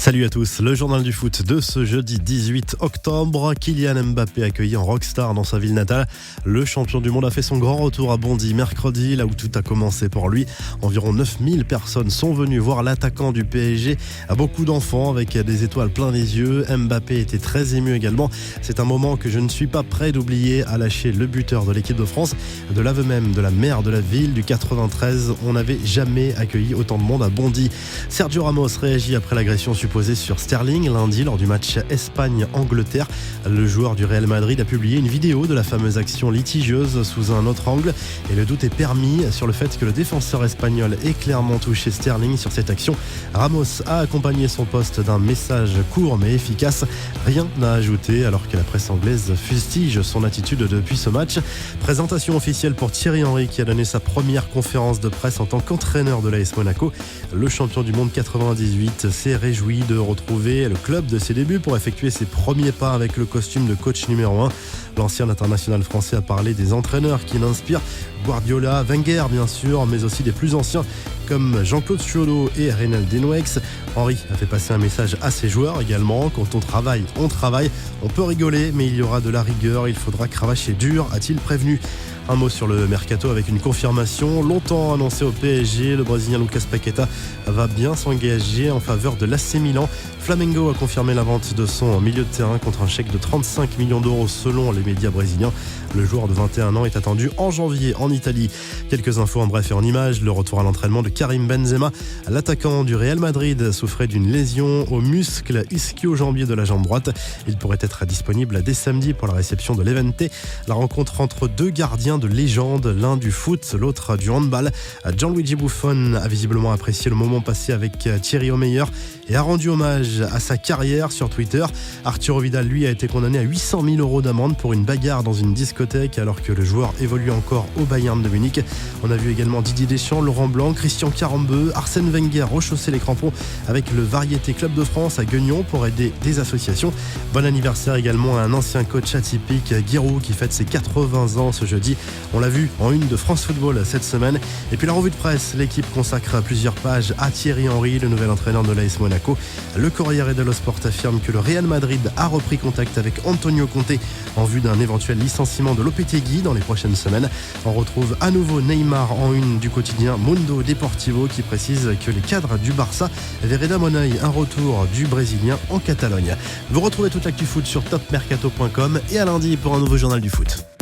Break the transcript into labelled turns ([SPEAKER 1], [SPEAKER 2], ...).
[SPEAKER 1] Salut à tous, le journal du foot de ce jeudi 18 octobre. Kylian Mbappé accueilli en rockstar dans sa ville natale. Le champion du monde a fait son grand retour à Bondy mercredi, là où tout a commencé pour lui. Environ 9000 personnes sont venues voir l'attaquant du PSG. Beaucoup d'enfants avec des étoiles plein les yeux. Mbappé était très ému également. C'est un moment que je ne suis pas prêt d'oublier, a lâché le buteur de l'équipe de France. De l'aveu même de la maire de la ville du 93, on n'avait jamais accueilli autant de monde à Bondy. Sergio Ramos réagit après l'agression supposée sur Sterling lundi lors du match Espagne-Angleterre. Le joueur du Real Madrid a publié une vidéo de la fameuse action litigieuse sous un autre angle et le doute est permis sur le fait que le défenseur espagnol ait clairement touché Sterling sur cette action. Ramos a accompagné son poste d'un message court mais efficace. Rien n'a ajouté alors que la presse anglaise fustige son attitude depuis ce match. Présentation officielle pour Thierry Henry qui a donné sa première conférence de presse en tant qu'entraîneur de l'AS Monaco. Le champion du monde 98 s'est réjoui de retrouver le club de ses débuts pour effectuer ses premiers pas avec le costume de coach numéro 1. L'ancien international français a parlé des entraîneurs qui l'inspirent, Guardiola, Wenger bien sûr, mais aussi des plus anciens comme Jean-Claude Thiaudot et Reynald Denouex. Henry a fait passer un message à ses joueurs également. Quand on travaille, on peut rigoler, mais il y aura de la rigueur, il faudra cravacher dur, a-t-il prévenu. Un mot sur le mercato avec une confirmation longtemps annoncée au PSG. Le Brésilien Lucas Paqueta va bien s'engager en faveur de l'AC Milan. Flamengo a confirmé la vente de son milieu de terrain contre un chèque de 35 millions d'euros selon les médias brésiliens. Le joueur de 21 ans est attendu en janvier en Italie. Quelques infos en bref et en images. Le retour à l'entraînement de Karim Benzema. L'attaquant du Real Madrid souffrait d'une lésion au muscle ischio-jambier de la jambe droite. Il pourrait être disponible dès samedi pour la réception de l'Evente. La rencontre entre deux gardiens de légende, l'un du foot, l'autre du handball. Gianluigi Buffon a visiblement apprécié le moment passé avec Thierry Omeyer et a rendu hommage à sa carrière sur Twitter. Arturo Vidal, lui, a été condamné à 800 000 euros d'amende pour une bagarre dans une discothèque alors que le joueur évolue encore au Bayern de Munich. On a vu également Didier Deschamps, Laurent Blanc, Christian Carambeu, Arsène Wenger rechausser les crampons avec le Variété Club de France à Guignon pour aider des associations. Bon anniversaire également à un ancien coach atypique, Giroud, qui fête ses 80 ans ce jeudi. On l'a vu en une de France Football cette semaine. Et puis la revue de presse, l'équipe consacre plusieurs pages à Thierry Henry, le nouvel entraîneur de l'AS Monaco. Le Corriere dello Sport affirme que le Real Madrid a repris contact avec Antonio Conte en vue d'un éventuel licenciement de Lopetegui dans les prochaines semaines. On retrouve à nouveau Neymar en une du quotidien Mundo Deportivo qui précise que les cadres du Barça verraient d'un bon œil un retour du Brésilien en Catalogne. Vous retrouvez toute l'actu foot sur topmercato.com et à lundi pour un nouveau journal du foot.